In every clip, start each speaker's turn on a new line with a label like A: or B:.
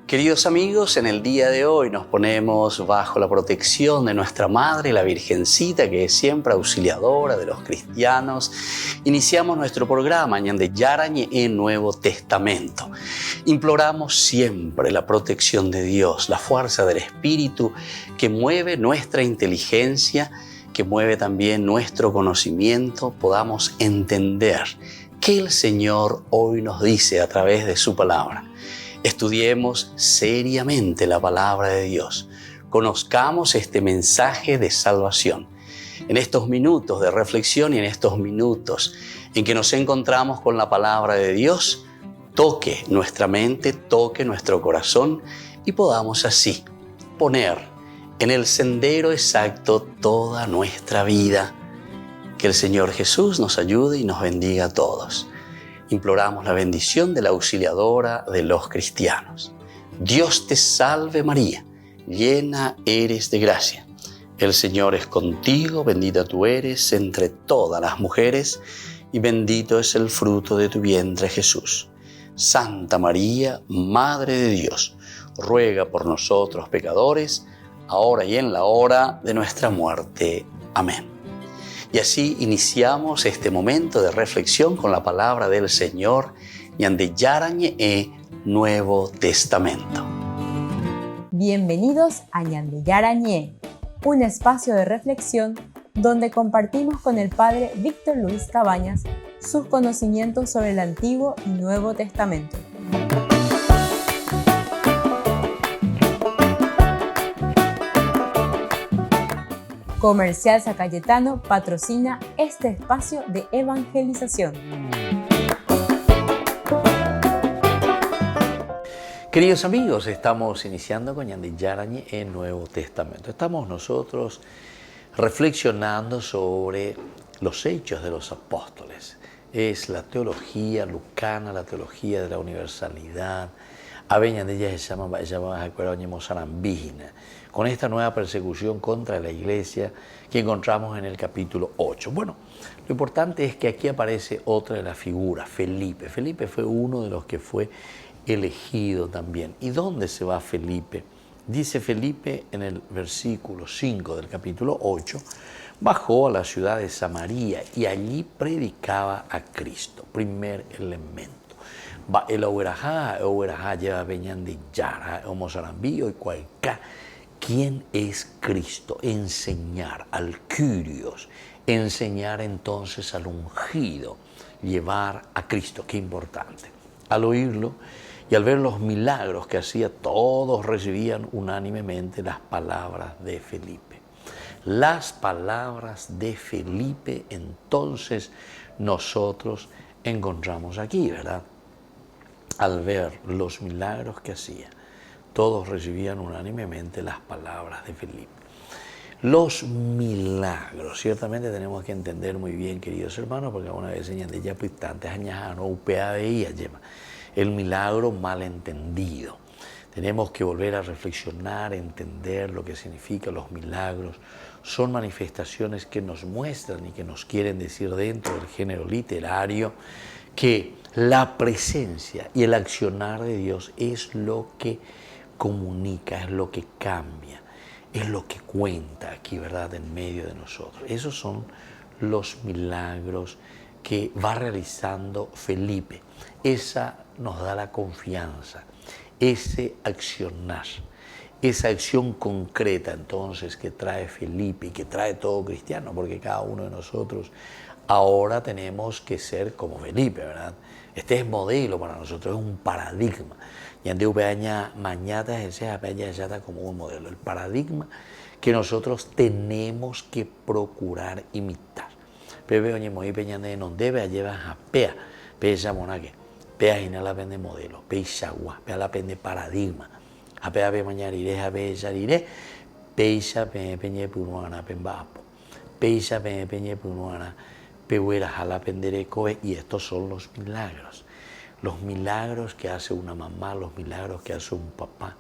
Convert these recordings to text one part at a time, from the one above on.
A: Queridos amigos, en el día de hoy nos ponemos bajo la protección de nuestra Madre, la Virgencita, que es siempre auxiliadora de los cristianos. Iniciamos nuestro programa Ñande Yarañe en Nuevo Testamento. Imploramos siempre la protección de Dios, la fuerza del Espíritu que mueve nuestra inteligencia, que mueve también nuestro conocimiento, podamos entender qué el Señor hoy nos dice a través de su palabra. Estudiemos seriamente la palabra de Dios. Conozcamos este mensaje de salvación. En estos minutos de reflexión y en estos minutos en que nos encontramos con la palabra de Dios, toque nuestra mente, toque nuestro corazón y podamos así poner en el sendero exacto toda nuestra vida. Que el Señor Jesús nos ayude y nos bendiga a todos. Imploramos la bendición de la auxiliadora de los cristianos. Dios te salve María, llena eres de gracia. El Señor es contigo, bendita tú eres entre todas las mujeres y bendito es el fruto de tu vientre Jesús. Santa María, Madre de Dios, ruega por nosotros pecadores, ahora y en la hora de nuestra muerte. Amén. Y así iniciamos este momento de reflexión con la palabra del Señor, Ñande Yarañe Nuevo Testamento.
B: Bienvenidos a Ñande Yarañe, un espacio de reflexión donde compartimos con el Padre Víctor Luis Cabañas sus conocimientos sobre el Antiguo y Nuevo Testamento. Comercial San Cayetano patrocina este espacio de evangelización.
A: Queridos amigos, estamos iniciando con Ñande Yarañe en Nuevo Testamento. Estamos nosotros reflexionando sobre los hechos de los apóstoles. Es la teología lucana, la teología de la universalidad. Con esta nueva persecución contra la iglesia que encontramos en el capítulo 8. Bueno, lo importante es que aquí aparece otra de las figuras, Felipe. Felipe fue uno de los que fue elegido también. ¿Y dónde se va Felipe? Dice Felipe en el versículo 5 del capítulo 8, bajó a la ciudad de Samaria y allí predicaba a Cristo. Primer elemento. El Oberajá lleva Ñande Yara, Homosarambío y Cualcá. ¿Quién es Cristo? Enseñar al Kyrios, enseñar entonces al ungido, llevar a Cristo. Qué importante. Al oírlo y al ver los milagros que hacía, todos recibían unánimemente las palabras de Felipe. Las palabras de Felipe entonces nosotros encontramos aquí, ¿verdad? Al ver los milagros que hacía, todos recibían unánimemente las palabras de Felipe. Los milagros, ciertamente tenemos que entender muy bien, queridos hermanos, porque alguna vez Ñande ya pitantes añajano upea veía el milagro malentendido. Tenemos que volver a reflexionar, entender lo que significan los milagros. Son manifestaciones que nos muestran y que nos quieren decir dentro del género literario que la presencia y el accionar de Dios es lo que comunica, es lo que cambia, es lo que cuenta aquí, ¿verdad?, en medio de nosotros. Esos son los milagros que va realizando Felipe. Esa nos da la confianza, ese accionar, esa acción concreta entonces que trae Felipe y que trae todo cristiano, porque cada uno de nosotros ahora tenemos que ser como Felipe, ¿verdad? Este es modelo para nosotros, es un paradigma. Y ande upeaña mañana ese apeña ya como un modelo, el paradigma que nosotros tenemos que procurar imitar. Pepe oñe moi peñane non debe llevar a pea, pea monaque, pea ina la pende modelo, pea isagua, pea la pende paradigma. A pea pe mañana iré a pea iré, pea peñe punuana pembapo, pea peñe punuana pehuera jala penderecoe, y estos son los milagros. Los milagros que hace una mamá, los milagros que hace un papá,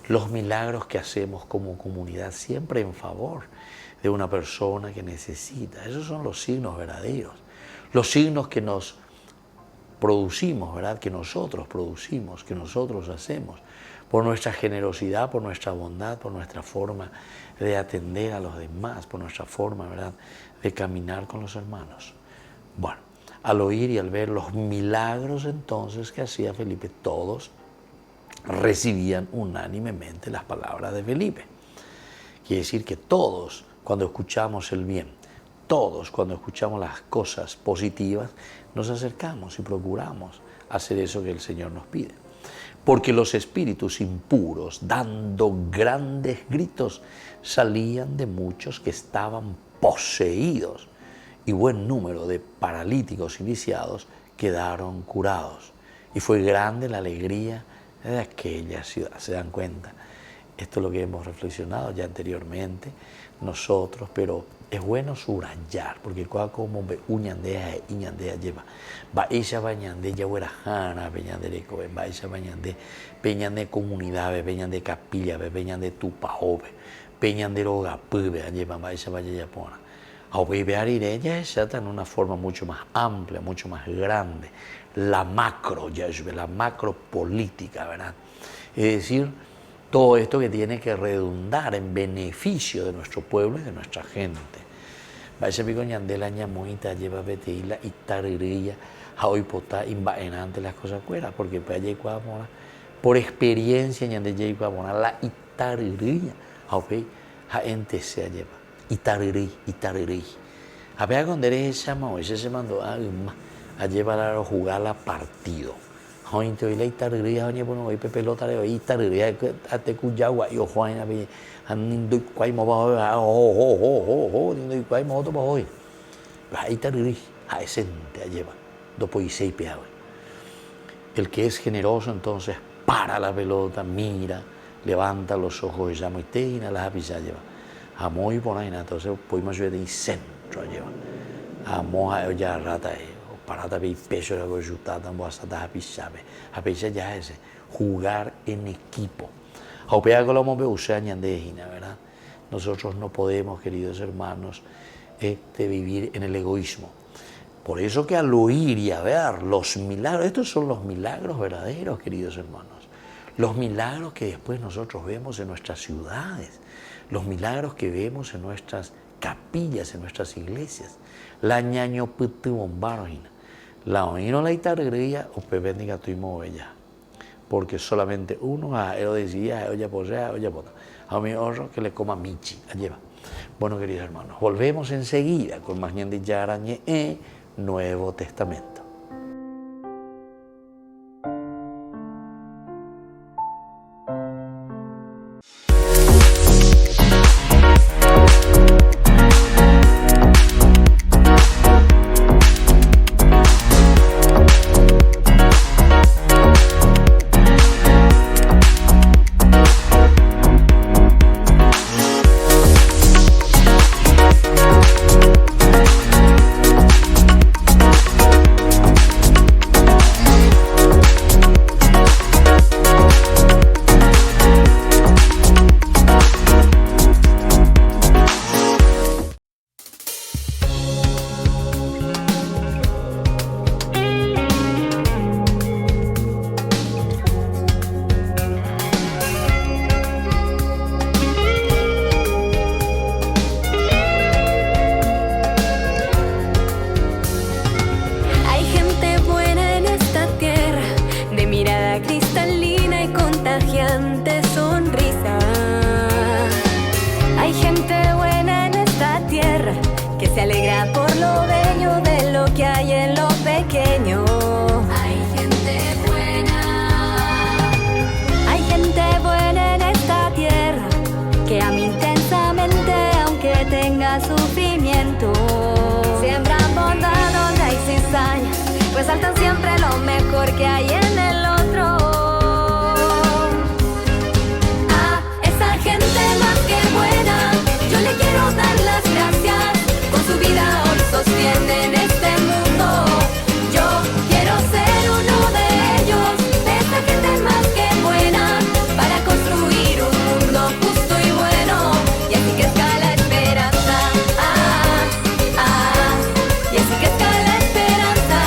A: los milagros que hacemos como comunidad, siempre en favor de una persona que necesita. Esos son los signos verdaderos, los signos que nos producimos, ¿verdad? Que nosotros producimos, que nosotros hacemos. por nuestra generosidad, por nuestra bondad, por nuestra forma de atender a los demás, por nuestra forma, ¿verdad?, de caminar con los hermanos. Bueno, al oír y al ver los milagros entonces que hacía Felipe, todos recibían unánimemente las palabras de Felipe. Quiere decir que todos, cuando escuchamos el bien, todos cuando escuchamos las cosas positivas, nos acercamos y procuramos hacer eso que el Señor nos pide. Porque los espíritus impuros, dando grandes gritos, salían de muchos que estaban poseídos, y buen número de paralíticos y lisiados quedaron curados. Y fue grande la alegría de aquella ciudad. ¿Se dan cuenta? Esto es lo que hemos reflexionado ya anteriormente nosotros, pero es bueno subrayar, porque como uñandea e iñandea lleva baisha bañande ya huerajana peñande cobe baisha bañande peñande comunidad peñande capilla peñande tupajobe peñande rogapube lleva baisha bañaya pona a ireña es en una forma mucho más amplia, mucho más grande, la macro política, ¿verdad? Es decir, todo esto que tiene que redundar en beneficio de nuestro pueblo y de nuestra gente. Vaya picoñandela ñamoita lleva beteila y taririlla a hoy potá imbaenante las cosas fuera, porque por experiencia ñande lleva la itaririlla a hoy a ente se lleva itariri. A ver cuando eres llama ese se mandó a llevar a jugar la partido. Hoy te la itarriría hoy bueno hoy pelota de itarriría a te cuyagua y ojo en a ando cuai mo ba nindo cuai mo to ba hoy. Va itarrirí a esente a lleva dopo y seis peados. El que es generoso entonces para la pelota, mira, levanta los ojos y llama y teina las apisa lleva. Amo y por ahí entonces podemos ver en centro a lleva. Amo a ya rata parata bei peso la coyutada en boasata a pesar ya ese jugar en equipo. A opea con la mombe usañan de hina, ¿verdad? Nosotros no podemos, queridos hermanos, vivir en el egoísmo. Por eso que al oír y a ver los milagros, estos son los milagros verdaderos, queridos hermanos. Los milagros que después nosotros vemos en nuestras ciudades, los milagros que vemos en nuestras capillas, en nuestras iglesias. La ñaño putu bombarojina. La oíno la itarrería o pebendiga tuimo ella. Porque solamente uno a él decía, ella posea, ella pota. A mi otro que le coma michi, lleva. Bueno, queridos hermanos, volvemos enseguida con más ñandi yarañe Nuevo Testamento.
C: Resaltan siempre lo mejor que hay en el otro. A esa gente más que buena, yo le quiero dar las gracias. Con su vida hoy sostienen este mundo. Yo quiero ser uno de ellos, de esa gente más que buena, para construir un mundo justo y bueno. Y así que escala la esperanza. Y así que escala la esperanza.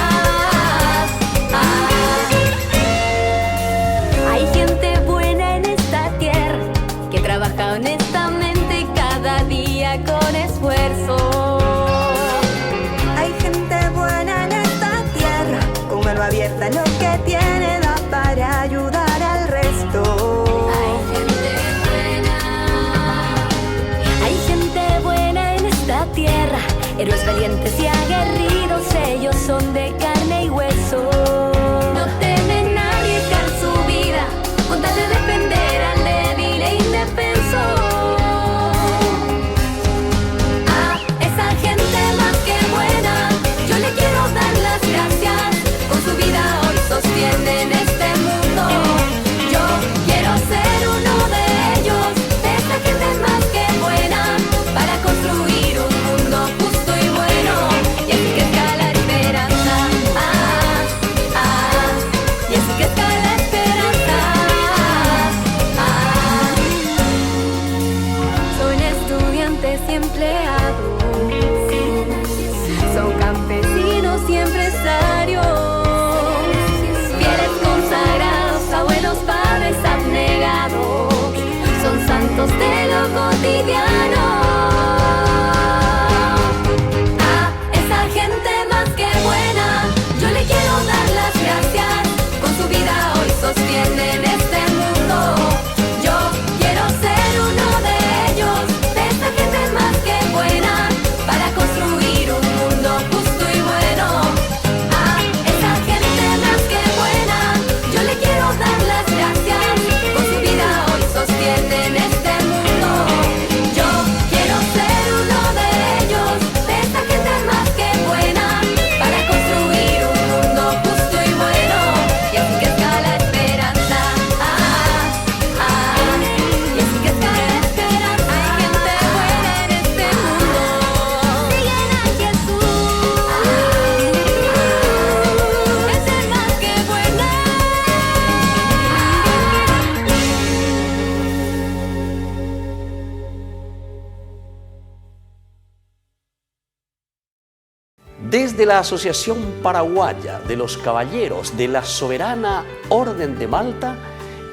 A: Desde la Asociación Paraguaya de los Caballeros de la Soberana Orden de Malta,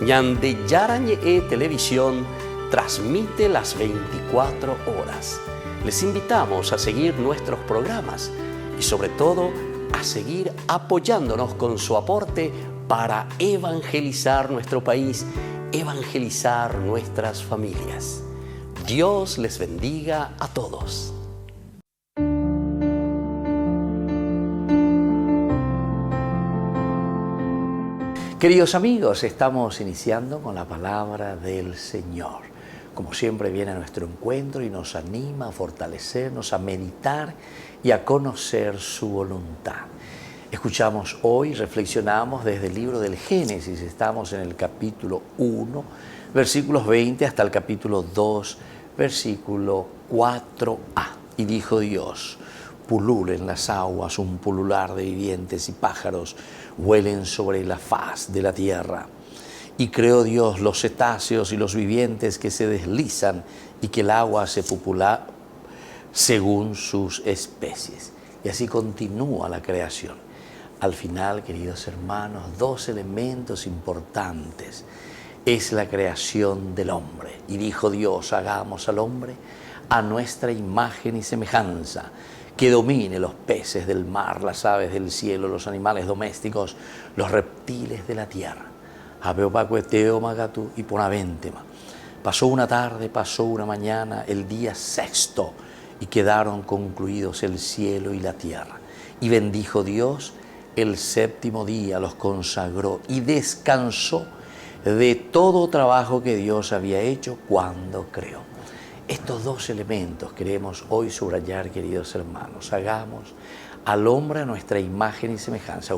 A: Ñande Yarañe Televisión transmite las 24 horas. Les invitamos a seguir nuestros programas y sobre todo a seguir apoyándonos con su aporte para evangelizar nuestro país, evangelizar nuestras familias. Dios les bendiga a todos. Queridos amigos, estamos iniciando con la palabra del Señor. Como siempre viene a nuestro encuentro y nos anima a fortalecernos, a meditar y a conocer su voluntad. Escuchamos hoy, reflexionamos desde el libro del Génesis. Estamos en el capítulo 1, versículos 20 hasta el capítulo 2, versículo 4a. Y dijo Dios: pululen las aguas, un pulular de vivientes y pájaros vuelen sobre la faz de la tierra. Y creó Dios los cetáceos y los vivientes que se deslizan y que el agua se popula según sus especies. Y así continúa la creación. Al final, queridos hermanos, dos elementos importantes. Es la creación del hombre. Y dijo Dios: hagamos al hombre a nuestra imagen y semejanza, que domine los peces del mar, las aves del cielo, los animales domésticos, los reptiles de la tierra. Y pasó una tarde, pasó una mañana, el día sexto, y quedaron concluidos el cielo y la tierra. Y bendijo Dios el séptimo día, los consagró y descansó de todo trabajo que Dios había hecho cuando creó. Estos dos elementos queremos hoy subrayar, queridos hermanos. Hagamos al hombre a nuestra imagen y semejanza.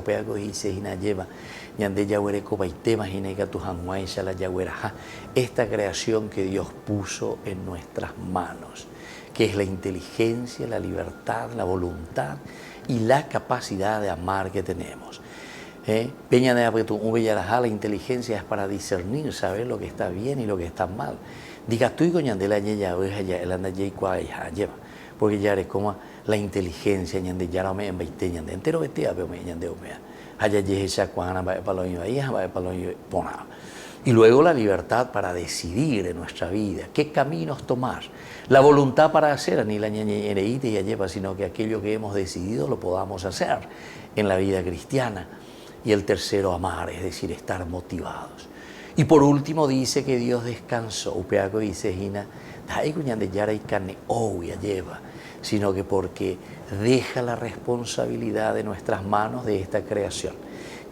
A: Esta creación que Dios puso en nuestras manos, que es la inteligencia, la libertad, la voluntad y la capacidad de amar que tenemos. La inteligencia es para discernir, saber lo que está bien y lo que está mal. Diga tú y coñandela ñeya allá el anda y cuaya lleva, porque ya eres como la inteligencia ñande ya no me envaite ñande entero vete a ver me ñande omea allá esa cuana va para lo ahí va para lo pona. Y luego la libertad para decidir en nuestra vida qué caminos tomar, la voluntad para hacer ni la ñeñereíte ya lleva, sino que aquello que hemos decidido lo podamos hacer en la vida cristiana. Y el tercero, amar, es decir, estar motivados. Y por último dice que Dios descansó, upeaco dice Gina, sino que porque deja la responsabilidad de nuestras manos de esta creación.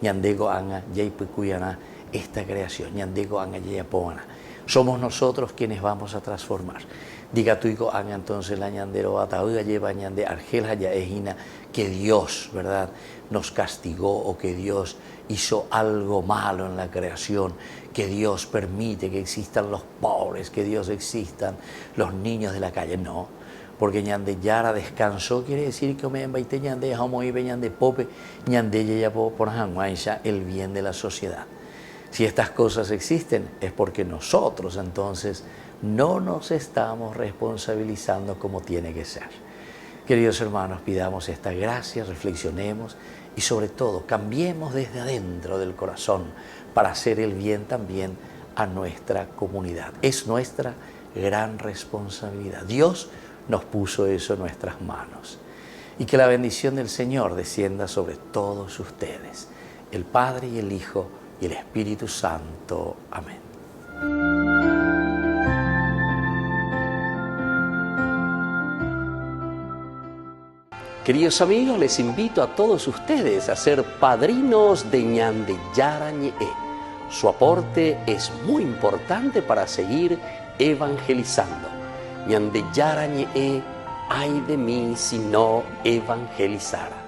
A: Ñandego anga yaipuyana esta creación, ñandego anga yayapoana. Somos nosotros quienes vamos a transformar. Diga tuico anga entonces la ñandero atauga lleva ñande argel haya ejina, que Dios, ¿verdad?, nos castigó o que Dios hizo algo malo en la creación, que Dios permite que existan los pobres, que Dios existan los niños de la calle. No, porque ñande yara descansó quiere decir que me envaite ñande jamo y ñande pope ñande ya por hanguaisha el bien de la sociedad. Si estas cosas existen es porque nosotros entonces no nos estamos responsabilizando como tiene que ser. Queridos hermanos, pidamos esta gracia, reflexionemos y sobre todo cambiemos desde adentro del corazón para hacer el bien también a nuestra comunidad. Es nuestra gran responsabilidad. Dios nos puso eso en nuestras manos. Y que la bendición del Señor descienda sobre todos ustedes, el Padre y el Hijo y el Espíritu Santo. Amén. Queridos amigos, les invito a todos ustedes a ser padrinos de Ñande Yarañe. Su aporte es muy importante para seguir evangelizando. Ñande Yarañe, ay de mí si no evangelizara.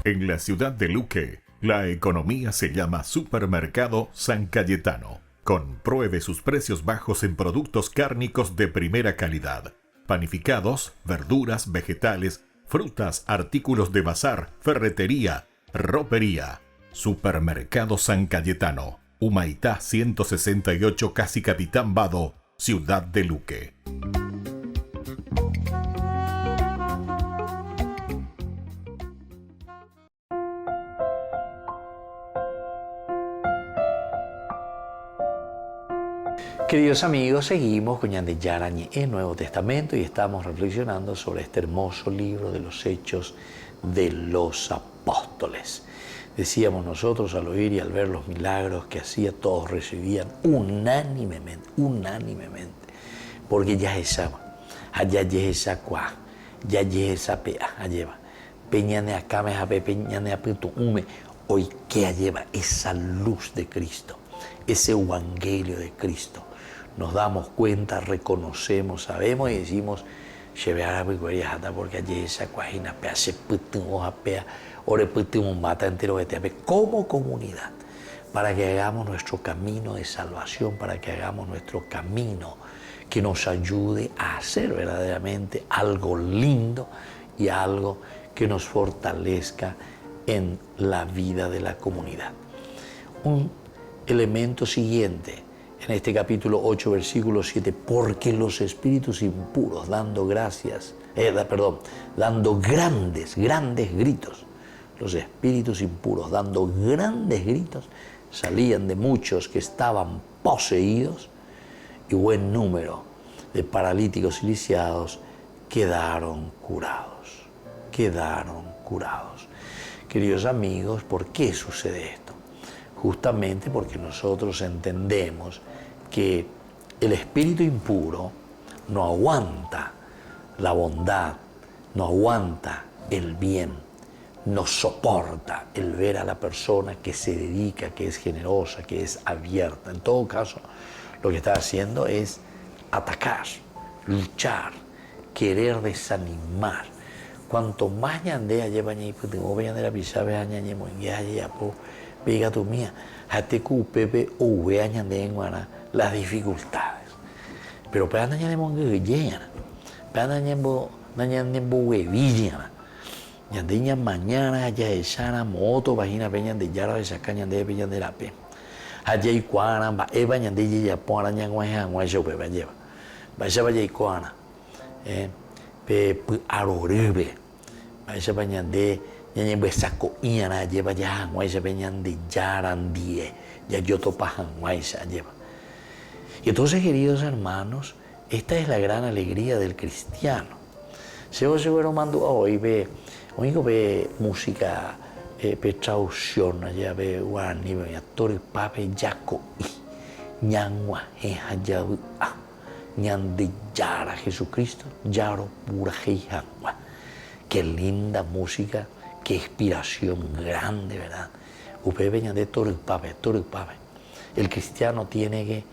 D: En la ciudad de Luque, la economía se llama Supermercado San Cayetano. Compruebe sus precios bajos en productos cárnicos de primera calidad. Panificados, verduras, vegetales, frutas, artículos de bazar, ferretería, ropería. Supermercado San Cayetano, Humaitá 168, Casi Capitán Vado, Ciudad de Luque.
A: Queridos amigos, seguimos con Ñande Yarañe en Nuevo Testamento y estamos reflexionando sobre este hermoso libro de los Hechos de los Apóstoles. Decíamos nosotros al oír y al ver los milagros que hacía, todos recibían unánimemente, porque ya esa, allá esa cuá, ya esa pea, allá peñane acá me jabe peñane apeto ume, hoy que lleva esa luz de Cristo, ese evangelio de Cristo. Nos damos cuenta, reconocemos, sabemos y decimos, porque allí esa cuajina pea se putin hoja pea, ore putin un mata entero de teape, como comunidad, para que hagamos nuestro camino de salvación, para que hagamos nuestro camino que nos ayude a hacer verdaderamente algo lindo y algo que nos fortalezca en la vida de la comunidad. Un elemento siguiente, en este capítulo 8, versículo 7, porque los espíritus impuros dando grandes gritos, los espíritus impuros dando grandes gritos, salían de muchos que estaban poseídos y buen número de paralíticos y lisiados quedaron curados. Queridos amigos, ¿por qué sucede esto? Justamente porque nosotros entendemos que el espíritu impuro no aguanta la bondad, no aguanta el bien, no soporta el ver a la persona que se dedica, que es generosa, que es abierta. En todo caso, lo que está haciendo es atacar, luchar, querer desanimar. Cuanto más ñandea lleva ñi putingo vean la pisabe añañe monguea ya po pega tu mía, hate ku pepe o vea ñandea en guana las dificultades. Pero para ñandea mongue llena, para ñandea huevilla, ñandea mañana ya esana moto vagina peña de yara de saca ñandea peña de la pe. Allá y cuana va eva ñandea ya po ara ñanguaja guayo pepe lleva. Vaya vaya y cuana. Pe arorebe vaya bañande ñañe besako iana lleva ya guaisa bañande yarandie ya yo topajan guaisa lleva. Y entonces, queridos hermanos, esta es la gran alegría del cristiano. Se vos mando hoy ve música pe traducción allá ve guani ve actores pape yaco y ñangua ya ñande yara Jesucristo, yaro pura heijangua. Qué linda música, qué inspiración grande, ¿verdad? Upepe ñande torpape. El cristiano tiene que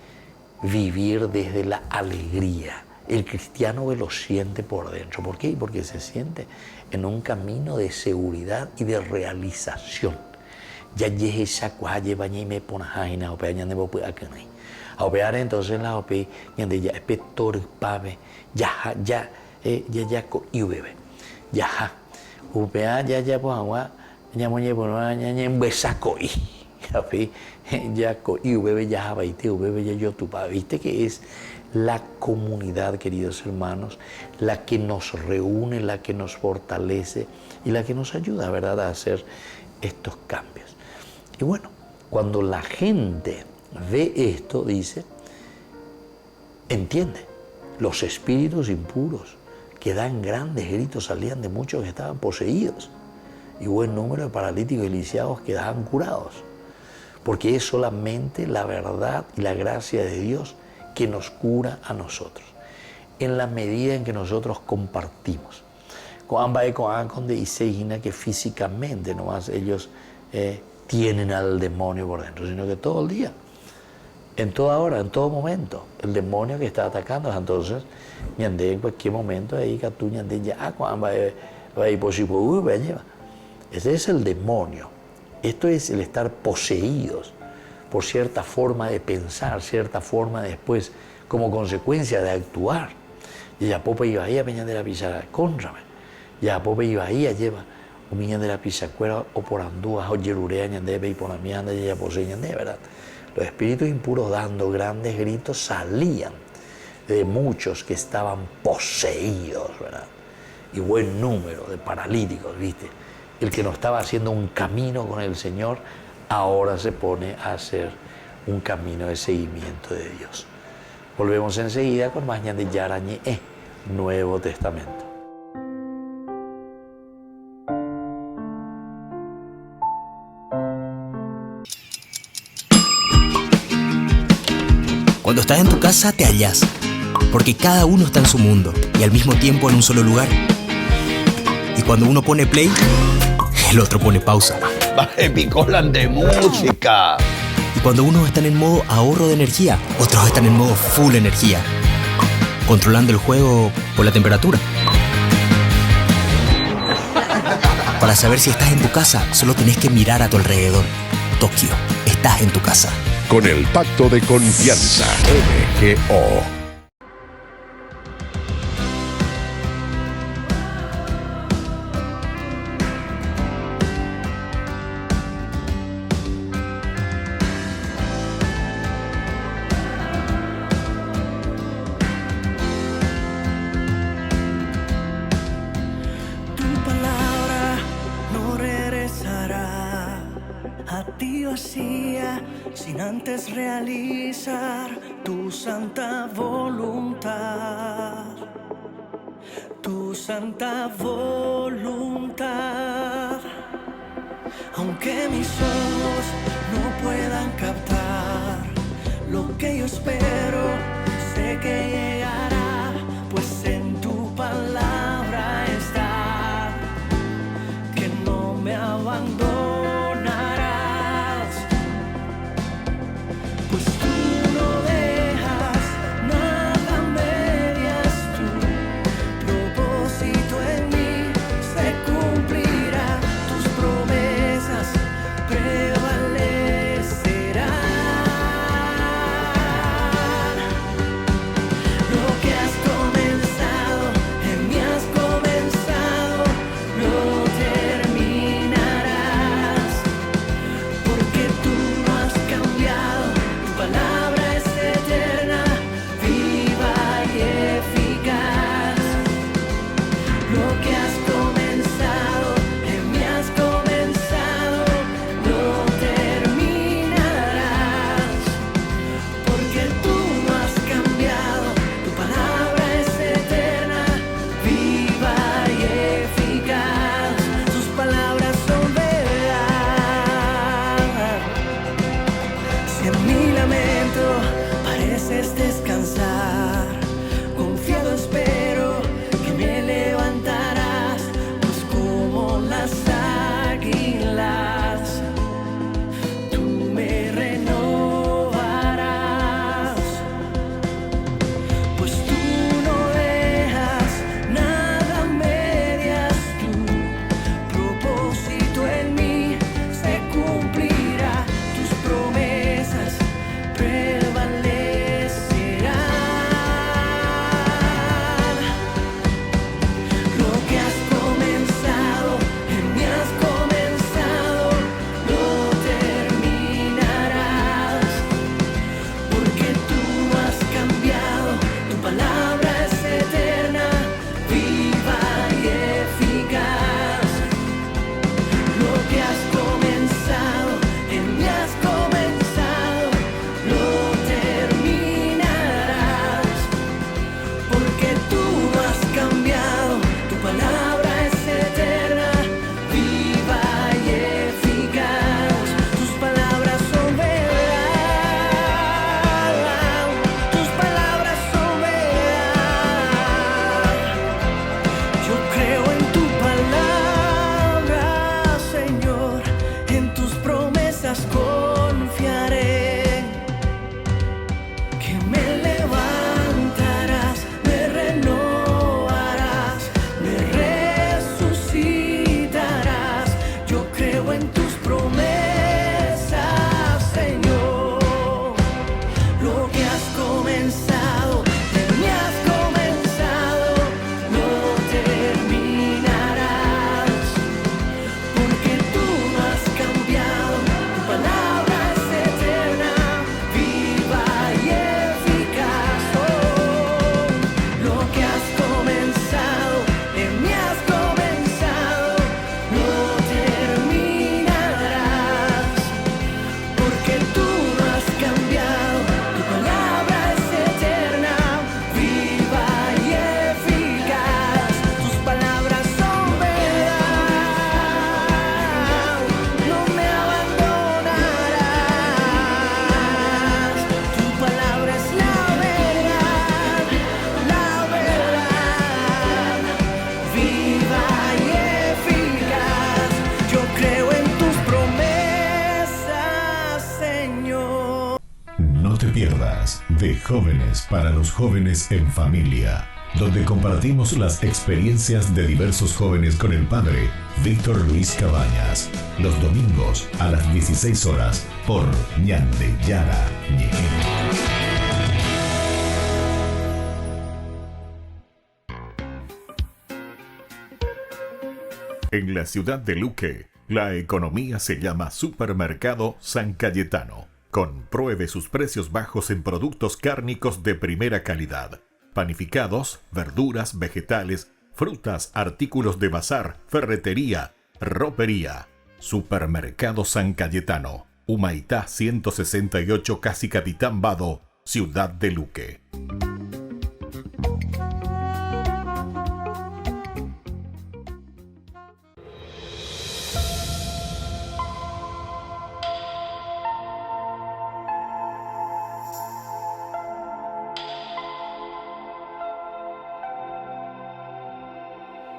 A: vivir desde la alegría. El cristiano lo siente por dentro. ¿Por qué? Porque se siente en un camino de seguridad y de realización. Ya llegué esa cualle, bañé y me pone jaina, o peña de bopu acanay. A opear entonces la OP, donde ya espector pabe, ya co y bebe, ya upea ya pues agua, ya moñe por ya embesaco y ya co y bebe ya baite bebe ya yo tu pa, viste que es la comunidad, queridos hermanos, la que nos reúne, la que nos fortalece y la que nos ayuda, ¿verdad?, a hacer estos cambios. Y bueno, cuando la gente ve esto, dice, entiende, los espíritus impuros que dan grandes gritos salían de muchos que estaban poseídos y buen número de paralíticos y lisiados quedaban curados, porque es solamente la verdad y la gracia de Dios que nos cura a nosotros, en la medida en que nosotros compartimos. Con de que físicamente nomás ellos tienen al demonio por dentro, sino que todo el día, en toda hora, en todo momento, el demonio que está atacando. Entonces, ñande en cualquier momento ahí que tú ñande ya cuando va y posible lleva. Ese es el demonio. Esto es el estar poseídos por cierta forma de pensar, cierta forma de después, como consecuencia de actuar. Y ya popa iba ahí a peña de la pizarra, contrame. Ya popa iba ahí a lleva un miña de la pizacuera o por andúas o yerurea ñande y por la mianda y ya posee ñande, ¿verdad? Los espíritus impuros dando grandes gritos salían de muchos que estaban poseídos, ¿verdad? Y buen número de paralíticos, ¿viste? El que no estaba haciendo un camino con el Señor, ahora se pone a hacer un camino de seguimiento de Dios. Volvemos enseguida con más de Yarañé, Nuevo Testamento.
E: Cuando estás en tu casa te hallas, porque cada uno está en su mundo y al mismo tiempo en un solo lugar. Y cuando uno pone play, el otro pone pausa.
A: Picolan de música.
E: Y cuando unos están en modo ahorro de energía, otros están en modo full energía, controlando el juego por la temperatura. Para saber si estás en tu casa, solo tenés que mirar a tu alrededor. Tokio, estás en tu casa.
F: Con el Pacto de Confianza, MGO.
G: Sin antes realizar tu santa voluntad, tu santa voluntad. Aunque mis ojos no puedan captar lo que yo espero, sé que llegará, pues en tu palabra está, que no me abandonarás.
H: Prevalecerá.
D: pierdas, de jóvenes para los jóvenes en familia, donde compartimos las experiencias de diversos jóvenes con el padre Víctor Luis Cabañas, los domingos a las 16 horas por Ñande Yara Ñeje. En la ciudad de Luque, la economía se llama Supermercado San Cayetano. Compruebe sus precios bajos en productos cárnicos de primera calidad. Panificados, verduras, vegetales, frutas, artículos de bazar, ferretería, ropería. Supermercado San Cayetano, Humaitá 168, Casi Capitán Vado, ciudad de Luque.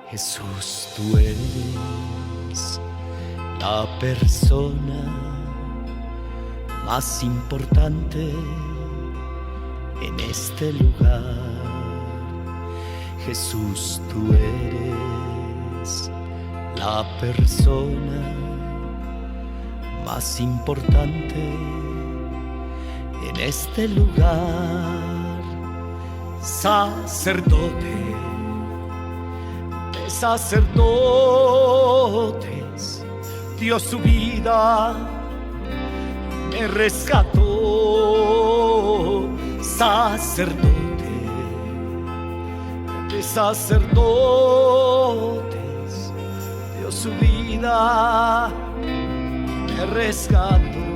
H: Jesús, tú eres la persona más importante en este lugar. Jesús, tú eres la persona más importante en este lugar. Sacerdote, sacerdotes, dio su vida, me rescató. Sacerdote, de sacerdotes, dio su vida, me rescató.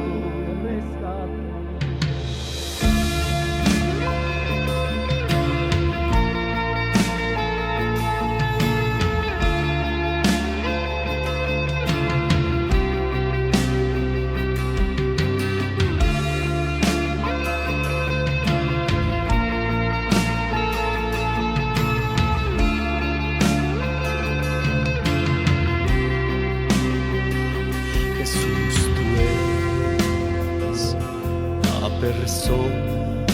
H: Persona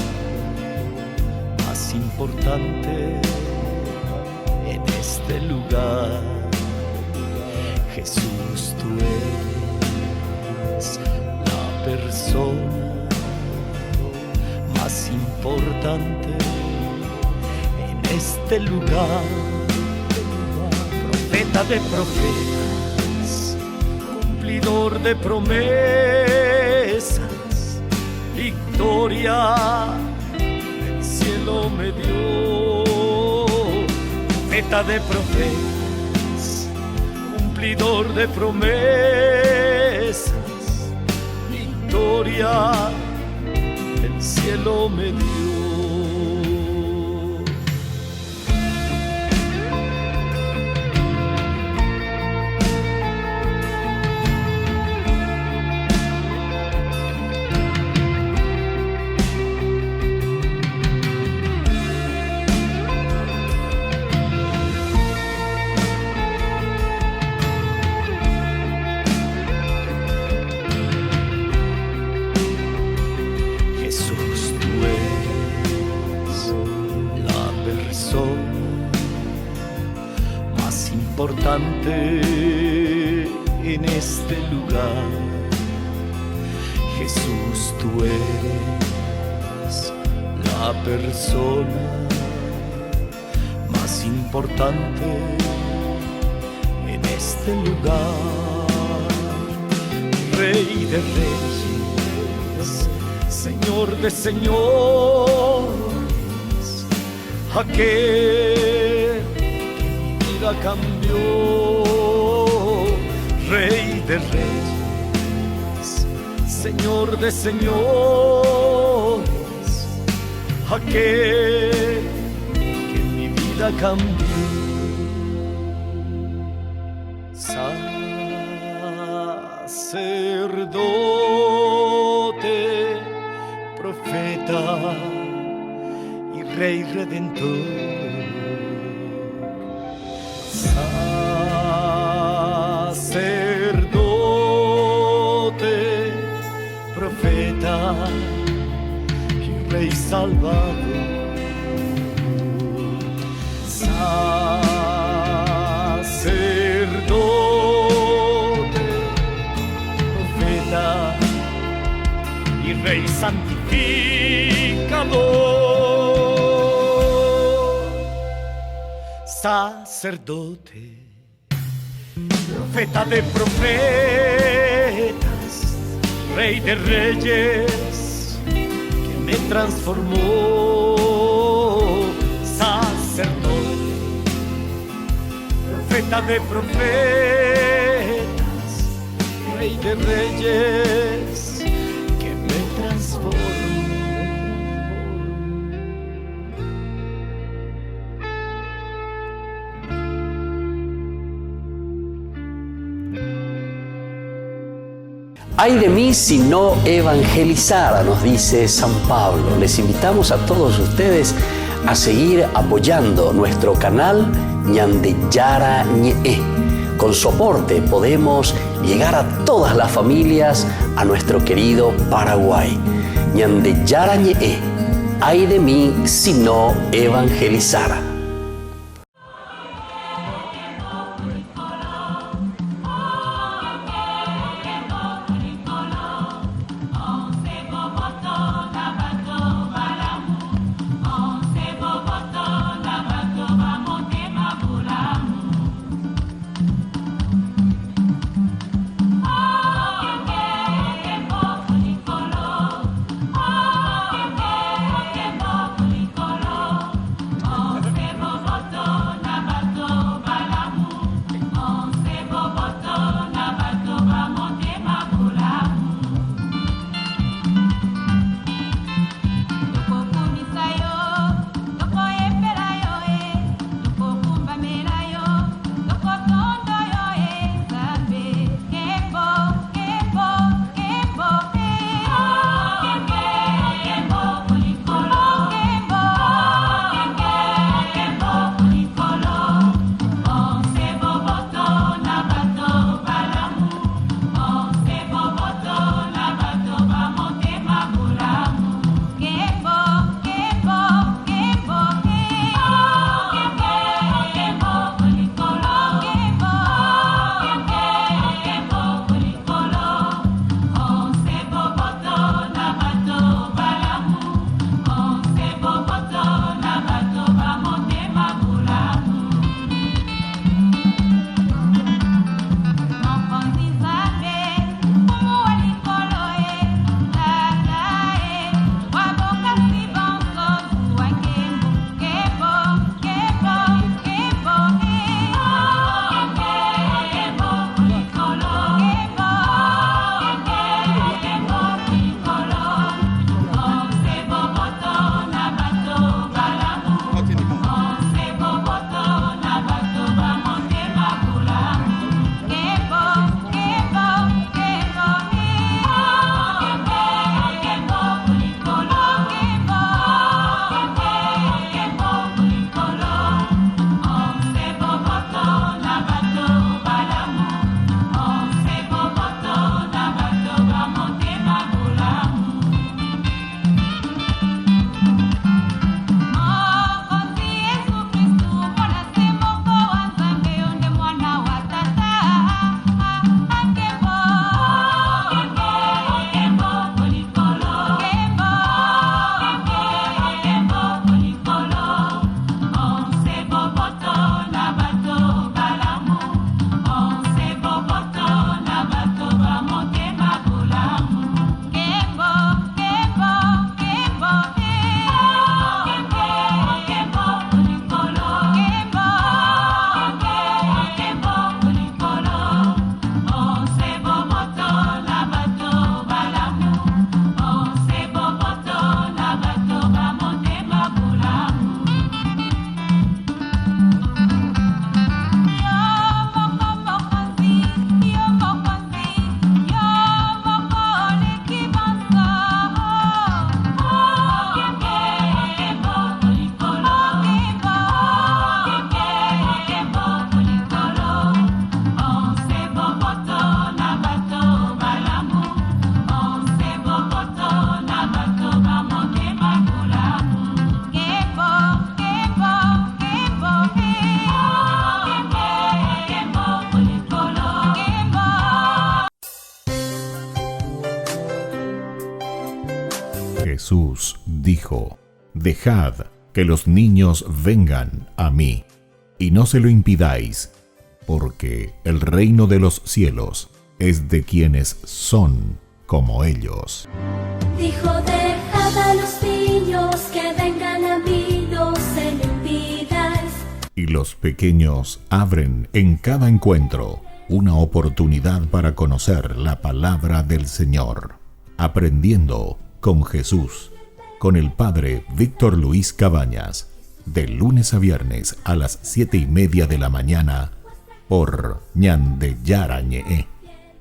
H: más importante en este lugar. Jesús, tú eres la persona más importante en este lugar. Profeta de profetas, cumplidor de promesas, victoria del cielo me dio. Profeta de profetas, cumplidor de promesas, victoria del cielo me dio. En este lugar, Jesús, tú eres la persona más importante en este lugar. Rey de reyes, Señor de señores, aquel cambió. Rey de reyes, Señor de señores, aquel que mi vida cambió. Sacerdote, profeta y Rey redentor. Sacerdote, profeta Rey salvado, sacerdote, profeta y Rey santificador, sacerdote, profeta de profetas, Rey de reyes, que me transformó, sacerdote, profeta de profetas, Rey de reyes, que me transformó.
A: Ay de mí si no evangelizara, nos dice San Pablo. Les invitamos a todos ustedes a seguir apoyando nuestro canal Ñandeyara Ñe'e. Con su aporte podemos llegar a todas las familias a nuestro querido Paraguay. Ñandeyara Ñe'e. Ay de mí si no evangelizara.
D: Jesús dijo: Dejad que los niños vengan a mí, y no se lo impidáis, porque el reino de los cielos es de quienes son como ellos.
C: Dijo, dejad a los niños que vengan a mí, no se lo impidáis.
D: Y los pequeños abren en cada encuentro una oportunidad para conocer la palabra del Señor, aprendiendo con Jesús, con el Padre Víctor Luis Cabañas, de lunes a viernes a las 7:30 de la mañana, por Ñandeyarañe,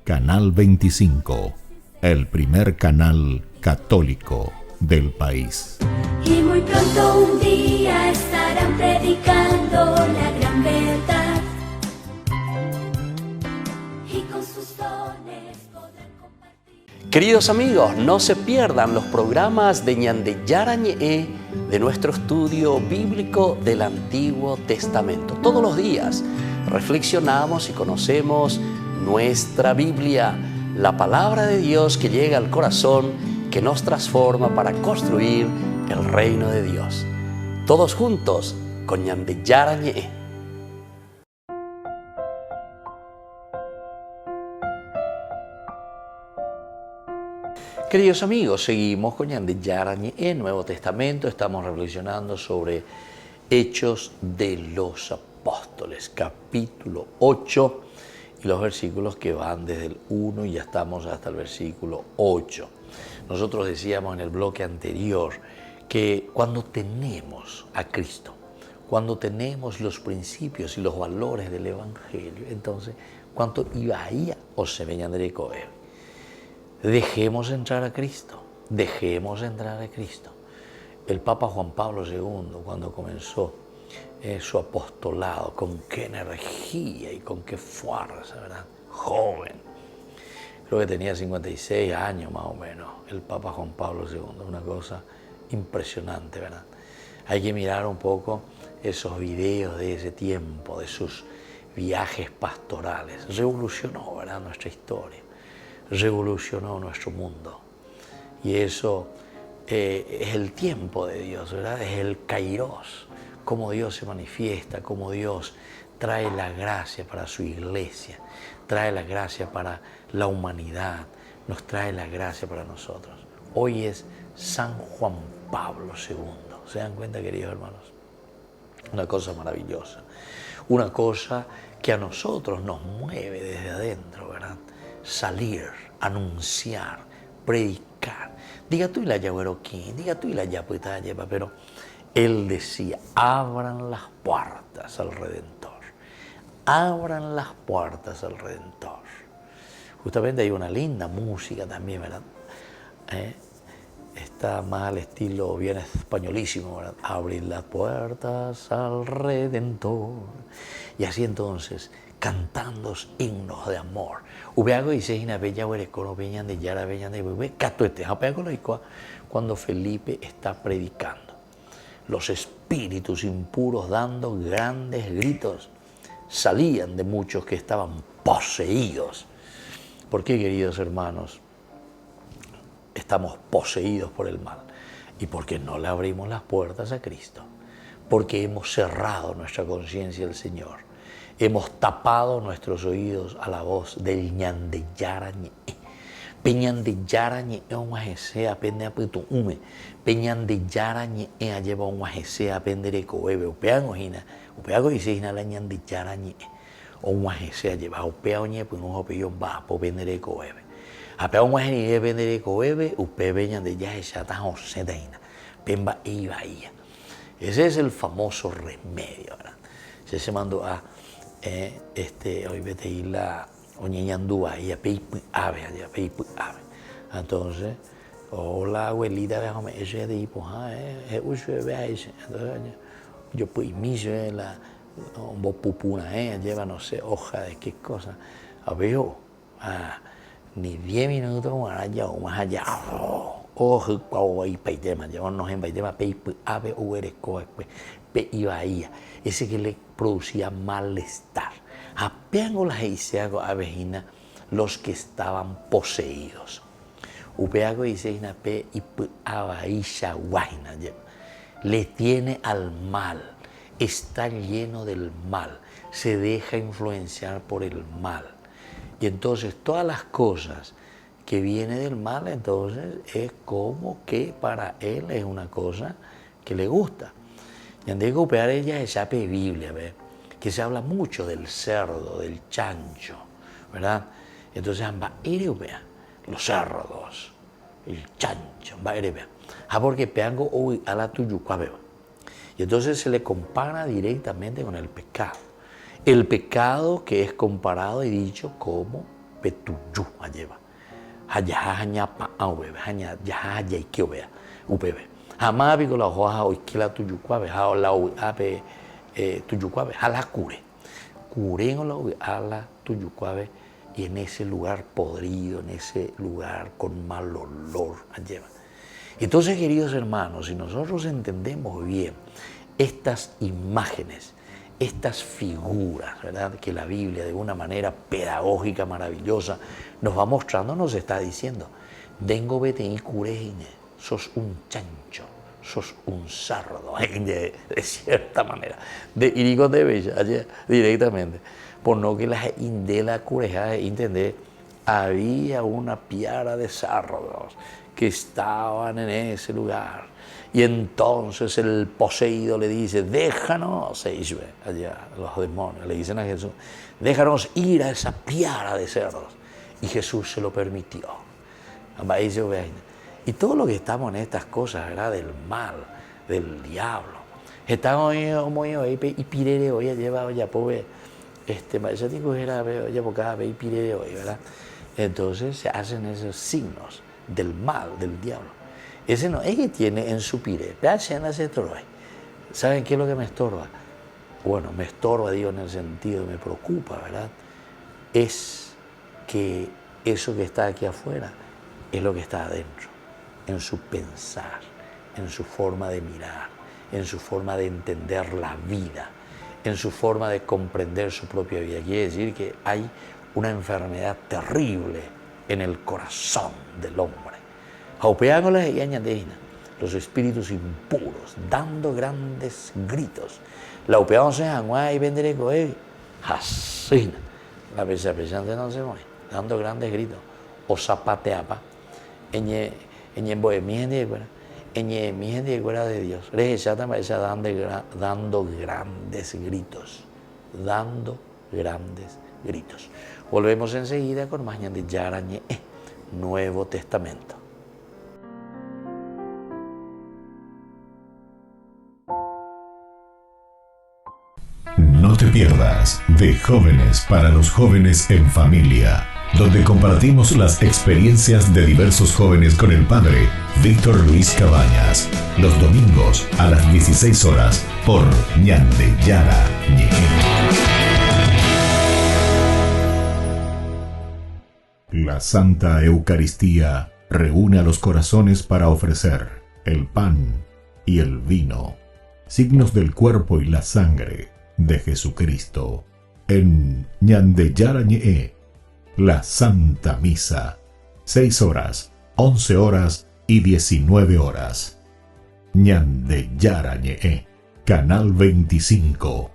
D: Canal 25, el primer canal católico del país.
C: Y muy pronto un día estarán predicando la gran verdad. Y con sus dones podrán compartir.
A: Queridos amigos, no se pierdan los programas de Ñandeyarañe de nuestro estudio bíblico del Antiguo Testamento. Todos los días reflexionamos y conocemos nuestra Biblia, la palabra de Dios que llega al corazón, que nos transforma para construir el reino de Dios. Todos juntos con Ñandeyarañe. Queridos amigos, seguimos con Ñandeyarañe en Nuevo Testamento. Estamos reflexionando sobre Hechos de los Apóstoles, capítulo 8, y los versículos que van desde el 1 y ya estamos hasta el versículo 8. Nosotros decíamos en el bloque anterior que cuando tenemos a Cristo, cuando tenemos los principios y los valores del Evangelio, entonces, ¿cuánto iba ahí o se venían de Coe? Dejemos entrar a Cristo, dejemos entrar a Cristo. El Papa Juan Pablo II, cuando comenzó su apostolado, con qué energía y con qué fuerza, ¿verdad? Joven, creo que tenía 56 años más o menos, el Papa Juan Pablo II, una cosa impresionante, ¿verdad? Hay que mirar un poco esos videos de ese tiempo, de sus viajes pastorales. Revolucionó, ¿verdad?, nuestra historia, revolucionó nuestro mundo. Y eso es el tiempo de Dios, ¿verdad? Es el Kairos, cómo Dios se manifiesta, cómo Dios trae la gracia para su iglesia, trae la gracia para la humanidad, nos trae la gracia para nosotros. Hoy es San Juan Pablo II. ¿Se dan cuenta, queridos hermanos? Una cosa maravillosa, una cosa que a nosotros nos mueve desde adentro, ¿verdad? Salir, anunciar, predicar. Diga tú y la yagueroquín, diga tú y la yapuita lleva, pero él decía, abran las puertas al Redentor, abran las puertas al Redentor. Justamente hay una linda música también, ¿verdad? Está más al estilo bien españolísimo, ¿verdad? Abrir las puertas al Redentor. Y así entonces, cantando himnos de amor. Ubeago dice, Ina bella huerecono, veñan de yara, veñan de bebé, catuete, cuando Felipe está predicando. Los espíritus impuros dando grandes gritos salían de muchos que estaban poseídos. ¿Por qué, queridos hermanos, estamos poseídos por el mal? Y porque no le abrimos las puertas a Cristo, porque hemos cerrado nuestra conciencia al Señor, hemos tapado nuestros oídos a la voz del Ñandeyarañe. Peñandeyarañe es un ajese apende a puto ume. Peñandeyarañe es lleva un ajese apende de coebe. Upeago hina, upeago dice hina la Ñandeyarañe. O un ajese lleva upea oñe pues un opillo va po pende de coebe. Apea un ajese de pende de coebe, upe peñandeyaje chata oseta hina. Pemba e bahía. Ese es el famoso remedio, ¿verdad? Se mandó a hoy vete ir la oñeñandúa y a peipu ave, a peipu ave. Entonces, la abuelita déjame ese tipo, entonces yo pues miso la un pupuna, lleva no sé, hoja de qué cosa. A ver, ni 10 minutos más allá, ojo, cuau y peitema, llevarnos en peitema, peipu ave uereco, pe y bahía. Ese que le producía malestar. Apenas las hice a vejina los que estaban poseídos. Upeago dice inape y abaisha guaina lleva. Le tiene al mal, está lleno del mal, se deja influenciar por el mal. Y entonces todas las cosas que vienen del mal, entonces es como que para él es una cosa que le gusta. Y antes de copiar ella esa Biblia, ¿ve? Que se habla mucho del cerdo, del chancho, ¿verdad? Entonces amba irupea, los cerdos, el chancho, amba irupea. Porque peango hoy a la tuyucuabe. Y entonces se le compara directamente con el pecado. El pecado que es comparado y dicho como petuyú lleva. Hayahaña pa aubebe, haña yahaña ikiobea, ubebe. Jamás vigo la hoja hoy que la tuyucuabe, ha la ape tuyucuabe, ha la cure. Curen a la tuyucuabe y en ese lugar podrido, en ese lugar con mal olor lleva. Entonces, queridos hermanos, si nosotros entendemos bien estas imágenes, estas figuras, ¿verdad?, que la Biblia de una manera pedagógica maravillosa nos va mostrando, nos está diciendo, dengo vete y cureine, sos un chancho, sos un sardo, de cierta manera, de irigo de bella, directamente, por no que las indela cureja, entender, había una piara de sardos que estaban en ese lugar. Y entonces el poseído le dice, déjanos, allá los demonios le dicen a Jesús, déjanos ir a esa piara de cerdos. Y Jesús se lo permitió. Y todo lo que estamos en estas cosas, ¿verdad?, del mal, del diablo. Estamos y pirere hoy lleva ya pobre, ya digo era ya porque y pirere hoy, ¿verdad? Entonces se hacen esos signos del mal, del diablo. Ese no es que tiene en su pire. ¿Saben qué es lo que me estorba? Bueno, me estorba, digo, en el sentido, me preocupa, ¿verdad? Es que eso que está aquí afuera es lo que está adentro, en su pensar, en su forma de mirar, en su forma de entender la vida, en su forma de comprender su propia vida. Quiere decir que hay una enfermedad terrible en el corazón del hombre. Los espíritus impuros, dando grandes gritos. La upeamos en Hanguay y vendereco, así, la pesante no se mueve, dando grandes gritos. O zapateapa, en bohemia de fuera, en mi gente de fuera de Dios. Dando grandes gritos, dando grandes gritos. Volvemos enseguida con más de Yarañe, Nuevo Testamento.
D: No te pierdas De Jóvenes para los Jóvenes en Familia, donde compartimos las experiencias de diversos jóvenes con el padre Víctor Luis Cabañas, los domingos a las 16 horas por Ñande Yara Ñeje. La Santa Eucaristía reúne a los corazones para ofrecer el pan y el vino, signos del cuerpo y la sangre de Jesucristo. En Ñande Yara Ñehe, la Santa Misa, 6 horas, 11 horas y 19 horas. Ñande Yara Ñehe, Canal 25,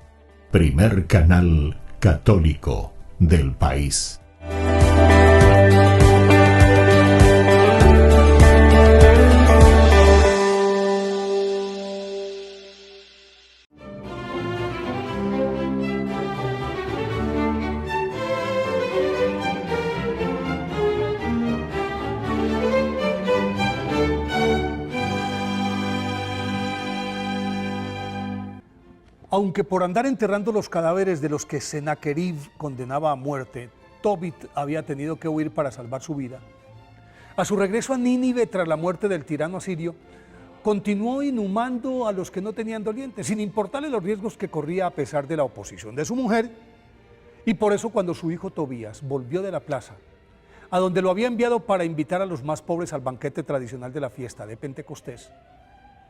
D: primer canal católico del país.
I: Aunque por andar enterrando los cadáveres de los que Sennacherib condenaba a muerte, Tobit había tenido que huir para salvar su vida, a su regreso a Nínive tras la muerte del tirano asirio, continuó inhumando a los que no tenían doliente, sin importarle los riesgos que corría a pesar de la oposición de su mujer. Y por eso cuando su hijo Tobías volvió de la plaza, a donde lo había enviado para invitar a los más pobres al banquete tradicional de la fiesta de Pentecostés,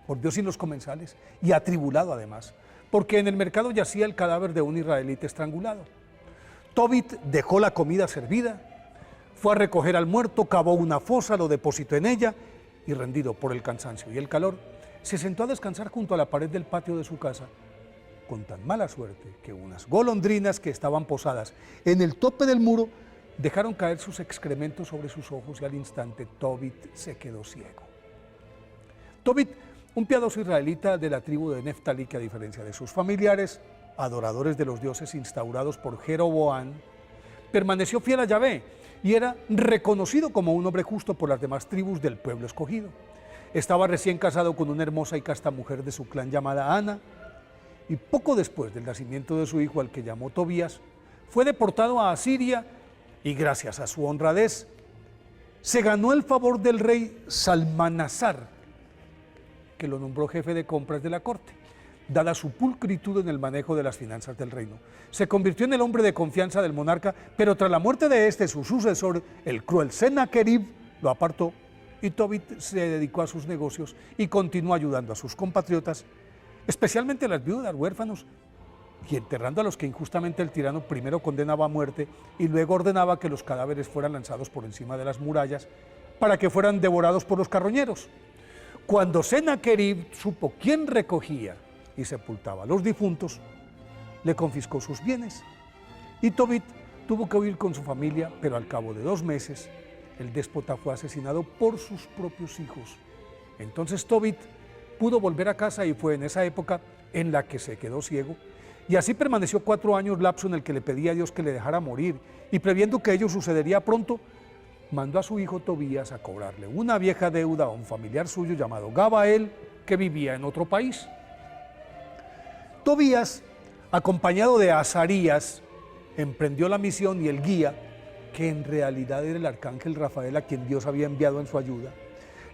I: volvió sin los comensales y atribulado además, porque en el mercado yacía el cadáver de un israelita estrangulado. Tobit dejó la comida servida, fue a recoger al muerto, cavó una fosa, lo depositó en ella y, rendido por el cansancio y el calor, se sentó a descansar junto a la pared del patio de su casa, con tan mala suerte que unas golondrinas que estaban posadas en el tope del muro dejaron caer sus excrementos sobre sus ojos y al instante Tobit se quedó ciego. Tobit, un piadoso israelita de la tribu de Neftalí que, a diferencia de sus familiares, adoradores de los dioses instaurados por Jeroboam, permaneció fiel a Yahvé y era reconocido como un hombre justo por las demás tribus del pueblo escogido. Estaba recién casado con una hermosa y casta mujer de su clan llamada Ana, y poco después del nacimiento de su hijo, al que llamó Tobías, fue deportado a Asiria y, gracias a su honradez, se ganó el favor del rey Salmanasar, que lo nombró jefe de compras de la corte. Dada su pulcritud en el manejo de las finanzas del reino, se convirtió en el hombre de confianza del monarca, pero tras la muerte de este, su sucesor, el cruel Sennacherib, lo apartó y Tobit se dedicó a sus negocios y continuó ayudando a sus compatriotas, especialmente a las viudas, huérfanos, y enterrando a los que injustamente el tirano primero condenaba a muerte y luego ordenaba que los cadáveres fueran lanzados por encima de las murallas para que fueran devorados por los carroñeros. Cuando Sennacherib supo quién recogía y sepultaba a los difuntos, le confiscó sus bienes y Tobit tuvo que huir con su familia, pero al cabo de 2 meses el déspota fue asesinado por sus propios hijos. Entonces Tobit pudo volver a casa y fue en esa época en la que se quedó ciego, y así permaneció 4 años, lapso en el que le pedía a Dios que le dejara morir, y previendo que ello sucedería pronto, mandó a su hijo Tobías a cobrarle una vieja deuda a un familiar suyo llamado Gabael, que vivía en otro país. Tobías, acompañado de Azarías, emprendió la misión y el guía, que en realidad era el arcángel Rafael, a quien Dios había enviado en su ayuda,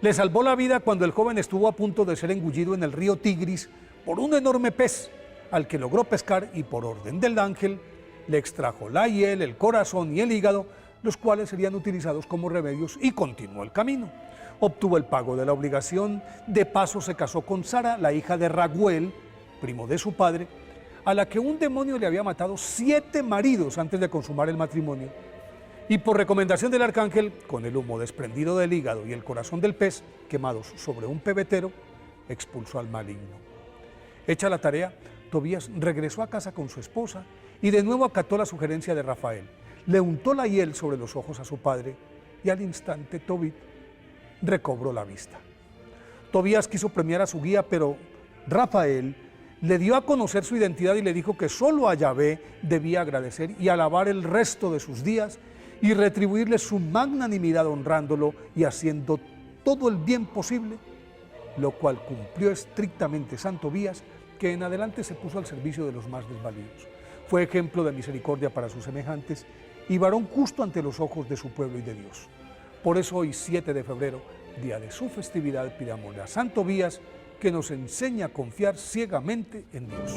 I: le salvó la vida cuando el joven estuvo a punto de ser engullido en el río Tigris por un enorme pez, al que logró pescar y por orden del ángel le extrajo la hiel, el corazón y el hígado, los cuales serían utilizados como remedios, y continuó el camino. Obtuvo el pago de la obligación, de paso se casó con Sara, la hija de Raguel, primo de su padre, a la que un demonio le había matado 7 maridos antes de consumar el matrimonio. Y por recomendación del arcángel, con el humo desprendido del hígado y el corazón del pez quemados sobre un pebetero, expulsó al maligno. Hecha la tarea, Tobías regresó a casa con su esposa y de nuevo acató la sugerencia de Rafael. Le untó la hiel sobre los ojos a su padre y al instante Tobit recobró la vista. Tobías quiso premiar a su guía, pero Rafael le dio a conocer su identidad y le dijo que solo a Yahvé debía agradecer y alabar el resto de sus días y retribuirle su magnanimidad honrándolo y haciendo todo el bien posible, lo cual cumplió estrictamente San Tobías, que en adelante se puso al servicio de los más desvalidos. Fue ejemplo de misericordia para sus semejantes y varón justo ante los ojos de su pueblo y de Dios. Por eso hoy, 7 de febrero, día de su festividad, pidámosle a San Tobías que nos enseñe a confiar ciegamente en Dios.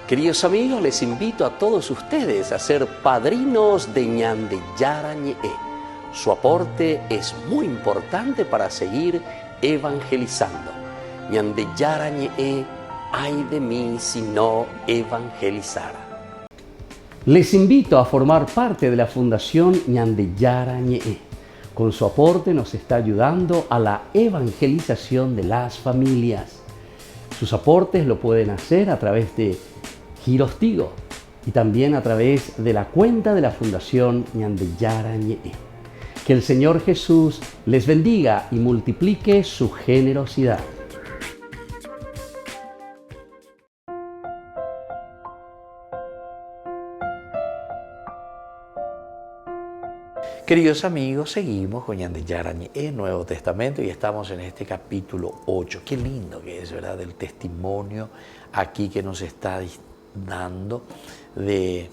A: Queridos amigos, les invito a todos ustedes a ser padrinos de Ñande Yarañe. Su aporte es muy importante para seguir evangelizando. Ñande Yarañe, ay de mí si no evangelizara. Les invito a formar parte de la Fundación Ñande Yarañe. Con su aporte nos está ayudando a la evangelización de las familias. Sus aportes lo pueden hacer a través de Giros Tigo y también a través de la cuenta de la Fundación Ñande Yarañe. Que el Señor Jesús les bendiga y multiplique su generosidad. Queridos amigos, seguimos con Ñande Yarañe, el Nuevo Testamento, y estamos en este capítulo 8. Qué lindo que es, ¿verdad? El testimonio aquí que nos está dando de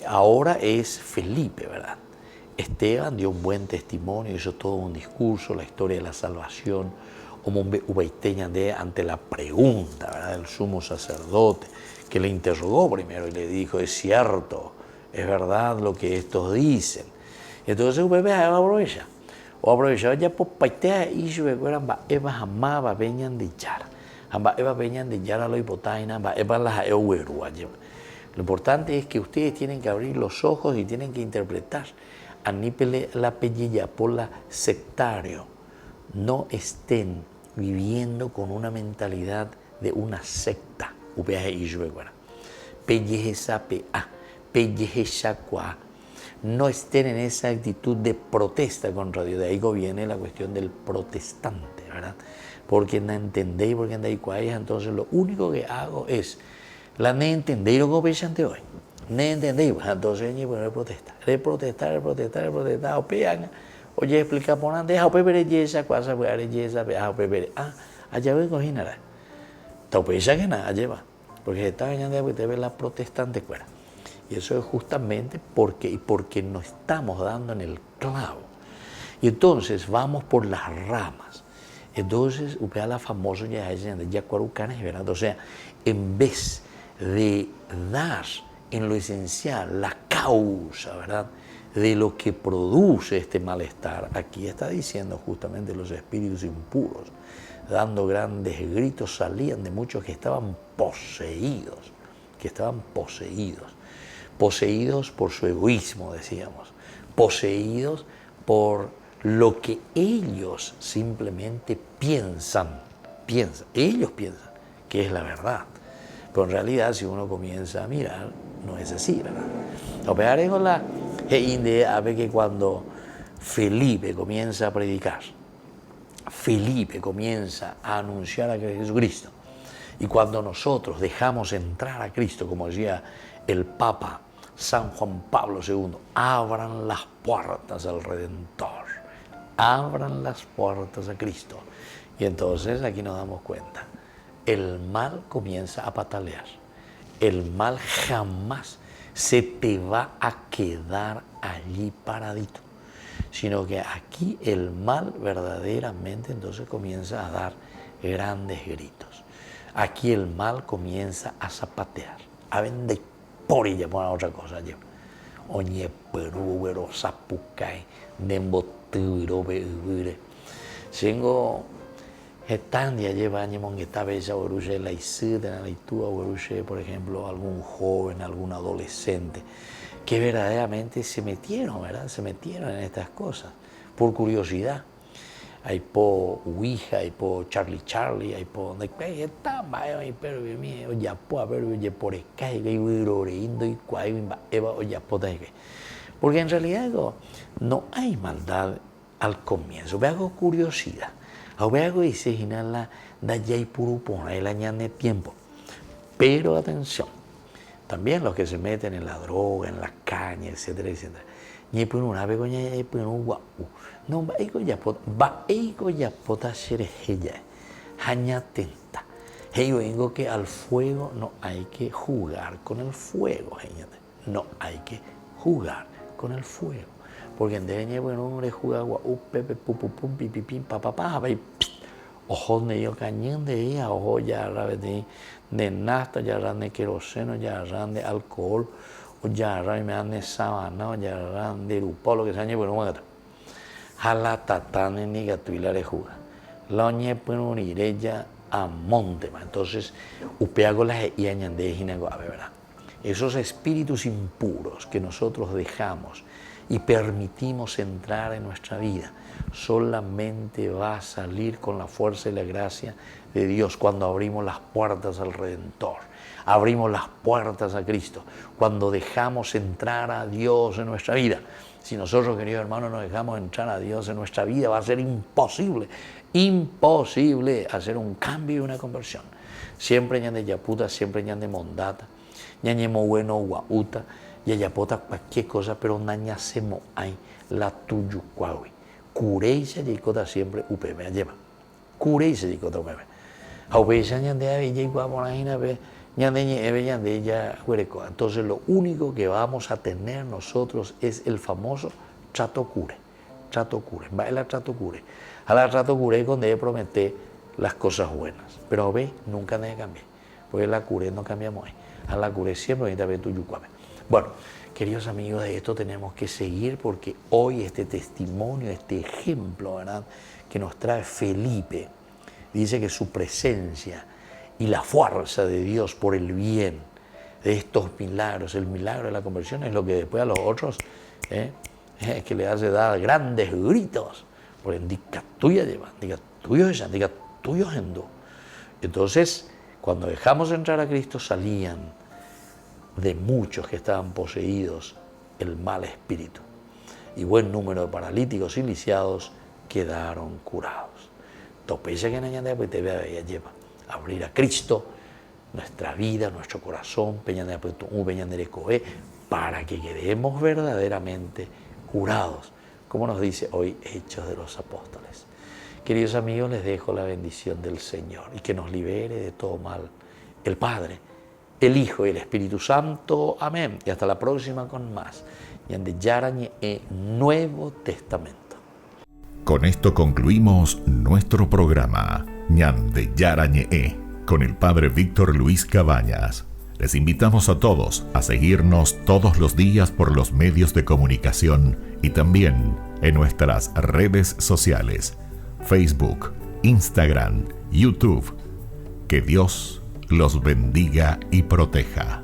A: ahora es Felipe, ¿verdad? Esteban dio un buen testimonio, hizo todo un discurso, la historia de la salvación, como un ubaiteñande ante la pregunta, ¿verdad?, del sumo sacerdote, que le interrogó primero y le dijo: es cierto, es verdad lo que estos dicen. Entonces usted va a aprovechar. O aprovechar ya por paitea y yo recuerdo va eva jamaba veñan de yara. Amba eva veñan de yara lo hipotaina, amba eva las euero. Lo importante es que ustedes tienen que abrir los ojos y tienen que interpretar. Anípele la pellilla por la sectario. No estén viviendo con una mentalidad de una secta. Upeaje y yo recuerdo. Pelleje sape a, pelleje chacua. No estén en esa actitud de protesta contra Dios. De ahí viene la cuestión del protestante, ¿verdad? Porque no entendéis, porque andáis cuáis. Entonces lo único que hago es, la no entendéis lo que veis ante hoy. No entendéis, entonces ni poner protesta. Reprotestar, opean. Oye, explica por antes, ope belleza, cuasa, belleza, ope allá voy a coger. Taupeisa que nada, lleva. Porque está vendiendo porque te ve la protestante fuera. Y eso es justamente porque nos estamos dando en el clavo. Y entonces vamos por las ramas. Entonces, upea la famosa ya cuarucanes, ¿verdad? O sea, en vez de dar en lo esencial la causa, ¿verdad?, de lo que produce este malestar, aquí está diciendo justamente los espíritus impuros, dando grandes gritos, salían de muchos que estaban poseídos, poseídos por su egoísmo, decíamos, poseídos por lo que ellos simplemente piensan, ellos piensan que es la verdad, pero en realidad si uno comienza a mirar, no es así, ¿verdad? Operar con la idea a ver que cuando Felipe comienza a predicar, Felipe comienza a anunciar a Jesucristo, y cuando nosotros dejamos entrar a Cristo, como decía el Papa San Juan Pablo II, abran las puertas al Redentor, abran las puertas a Cristo. Y entonces aquí nos damos cuenta, el mal comienza a patalear, el mal jamás se te va a quedar allí paradito, sino que aquí el mal verdaderamente entonces comienza a dar grandes gritos. Aquí el mal comienza a zapatear, a vender por ella, por otra cosa. Oye, Perú, pero zapucay, nemboturo, bebure. Tengo estandia lleva años que está bella oruche la isida, la itúa oruche, por ejemplo, algún joven, algún adolescente que verdaderamente se metieron, ¿verdad? Se metieron en estas cosas por curiosidad. Hay po Ouija, hay po Charlie, hay po donde está vaya pero mi ya po pero ya por acá y viroreindo y cuai eva o ya po porque en realidad no hay maldad al comienzo, veo curiosidad. Veo dice la da ya y puro pona el añade tiempo. Pero atención, también los que se meten en la droga, en la caña, etcétera, etcétera. Ni por una vez coña ni por un guau. No va ya pota ser ella. Haña tenta. Hey, vengo que al fuego no hay que jugar con el fuego, gente. No hay que jugar con el fuego. Porque en dereña bueno hombre juega guau, pepe, pum, pipipim, papapá, y ojo de yo cañón de ella, ojo ya de nafta, ya ran de queroseno, ya ran de alcohol, o ya ran me dan de sabana, ya ran de rupolo, que se añe bueno muerto. Jala tatane ni gatuila de juga. La oñe puede unir ella a monte, entonces upeago las y añande ginaguave, ¿verdad? Esos espíritus impuros que nosotros dejamos y permitimos entrar en nuestra vida, solamente va a salir con la fuerza y la gracia de Dios cuando abrimos las puertas al Redentor, abrimos las puertas a Cristo, cuando dejamos entrar a Dios en nuestra vida. Si nosotros, queridos hermanos, nos dejamos entrar a Dios en nuestra vida, va a ser imposible hacer un cambio y una conversión. Siempre ñan de yaputa, siempre ñan de mondata, ñañemo bueno guauta, yayapota cualquier cosa, pero nañasemo hay la tuyucuawi. Cureisa yicota siempre upeme lleva. Cureisa yicota upeme. Aupeisa ñan de ave yiguaponajina ve ñan de eve ñan de ella huereco. Entonces lo único que vamos a tener nosotros es el famoso trato cure. Trato cure. Va el trato cure. A la trato cure es donde promete las cosas buenas. Pero ve, nunca debe cambiar. Porque la cure no cambiamos ahí. A la cure siempre necesita ver tuyucuame. Bueno, queridos amigos, de esto tenemos que seguir porque hoy este testimonio, este ejemplo, ¿verdad?, que nos trae Felipe, dice que su presencia y la fuerza de Dios por el bien de estos milagros, el milagro de la conversión es lo que después a los otros que le hace dar grandes gritos, por indica tuya llevan, diga tuyo ella, diga tuyo endo. Entonces, cuando dejamos entrar a Cristo, salían de muchos que estaban poseídos el mal espíritu, y buen número de paralíticos y lisiados quedaron curados. Topeya que naña pues te vea lleva abrir a Cristo nuestra vida, nuestro corazón, para que quedemos verdaderamente curados, como nos dice hoy Hechos de los Apóstoles. Queridos amigos, les dejo la bendición del Señor y que nos libere de todo mal el Padre, el Hijo y el Espíritu Santo. Amén. Y hasta la próxima con más. Ñande Yarañe Nuevo Testamento.
D: Con esto concluimos nuestro programa Ñande Yarañe con el Padre Víctor Luis Cabañas. Les invitamos a todos a seguirnos todos los días por los medios de comunicación y también en nuestras redes sociales, Facebook, Instagram, YouTube. Que Dios los bendiga y proteja.